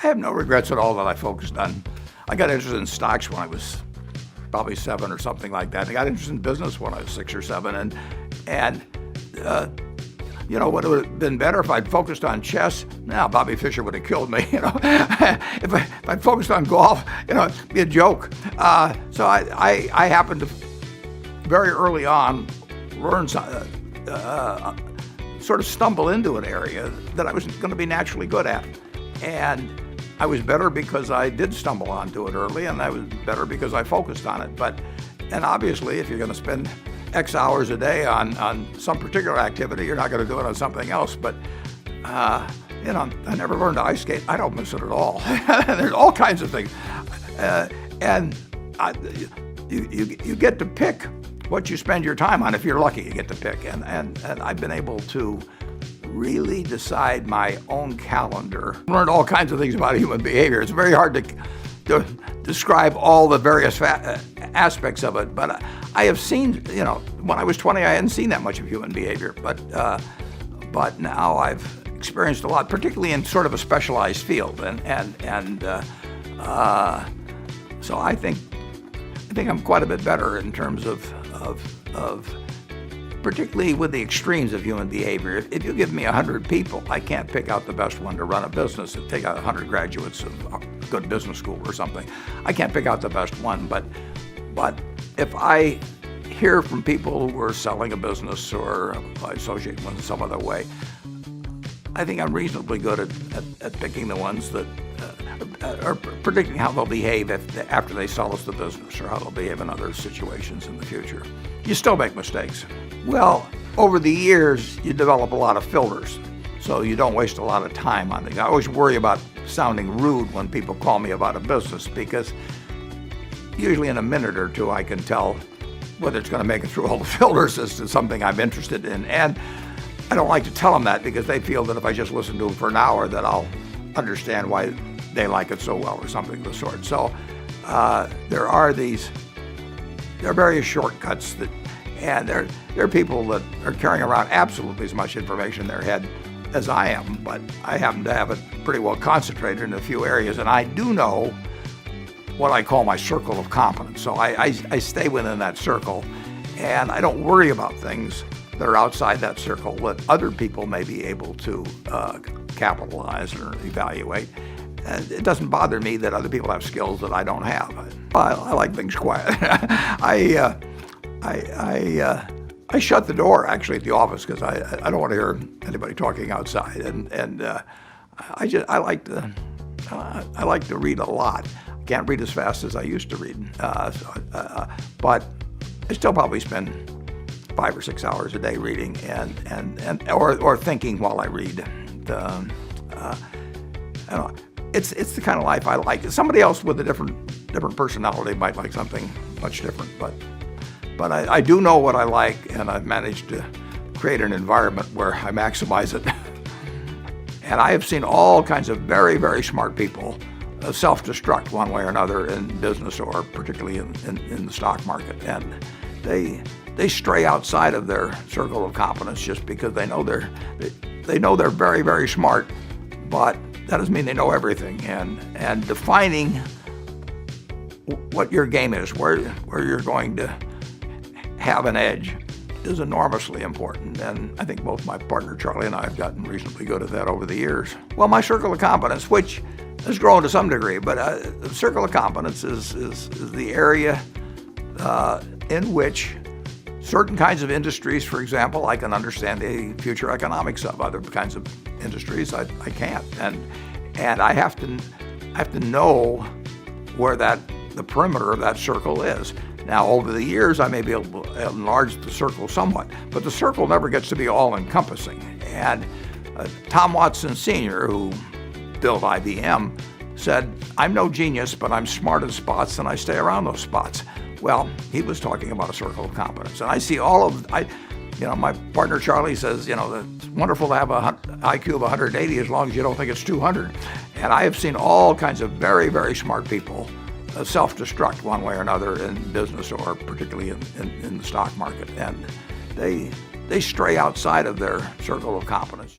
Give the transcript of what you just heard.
I have no regrets at all that I focused on. I got interested in stocks when I was probably 7 or something like that. I got interested in business when I was 6 or 7, and would it have been better if I'd focused on chess? No, Bobby Fischer would have killed me. If I'd focused on golf, it'd be a joke. So I happened to very early on learn sort of stumble into an area that I was going to be naturally good at, and I was better because I did stumble onto it early, and I was better because I focused on it. And obviously, if you're going to spend X hours a day on some particular activity, you're not going to do it on something else. But I never learned to ice skate. I don't miss it at all. There's all kinds of things, you get to pick what you spend your time on. If you're lucky, you get to pick. And I've been able to really decide my own calendar. Learned all kinds of things about human behavior. It's very hard to describe all the various aspects of it, but I have seen, when I was 20, I hadn't seen that much of human behavior, but now I've experienced a lot, particularly in sort of a specialized field, so I think I'm quite a bit better in terms of particularly with the extremes of human behavior. If you give me 100 people, I can't pick out the best one to run a business and take out 100 graduates of a good business school or something. I can't pick out the best one, but if I hear from people who are selling a business or I associate with in some other way, I think I'm reasonably good at picking the ones that or predicting how they'll behave after they sell us the business, or how they'll behave in other situations in the future. You still make mistakes. Well, over the years, you develop a lot of filters, so you don't waste a lot of time on things. I always worry about sounding rude when people call me about a business, because usually in a minute or two I can tell whether it's going to make it through all the filters as to something I'm interested in. And I don't like to tell them that, because they feel that if I just listen to them for an hour that I'll understand why they like it so well, or something of the sort. So there are various shortcuts and there are people that are carrying around absolutely as much information in their head as I am, but I happen to have it pretty well concentrated in a few areas, and I do know what I call my circle of competence. So I stay within that circle, and I don't worry about things that are outside that circle that other people may be able to capitalize or evaluate. And it doesn't bother me that other people have skills that I don't have. I like things quiet. I shut the door actually at the office, because I don't want to hear anybody talking outside, and I like to read a lot. I can't read as fast as I used to read, but I still probably spend 5 or 6 hours a day reading or thinking while I read. It's the kind of life I like. Somebody else with a different personality might like something much different, but I do know what I like, and I've managed to create an environment where I maximize it. And I have seen all kinds of very, very smart people self-destruct one way or another in business, or particularly in the stock market, and they stray outside of their circle of competence just because they know they're very, very smart, but that doesn't mean they know everything. And defining what your game is, where you're going to have an edge, is enormously important. And I think both my partner Charlie and I have gotten reasonably good at that over the years. Well, my circle of competence, which has grown to some degree, but the circle of competence is the area in which certain kinds of industries, for example, I can understand the future economics of. Other kinds of industries I can't, and I have to know where the perimeter of that circle is. Now, over the years, I may be able to enlarge the circle somewhat, but the circle never gets to be all-encompassing. And Tom Watson Sr., who built IBM, said, "I'm no genius, but I'm smart in spots, and I stay around those spots." Well, he was talking about a circle of competence, and I see my partner Charlie says, it's wonderful to have an IQ of 180 as long as you don't think it's 200. And I have seen all kinds of very, very smart people self-destruct one way or another in business, or particularly in the stock market, and they stray outside of their circle of competence.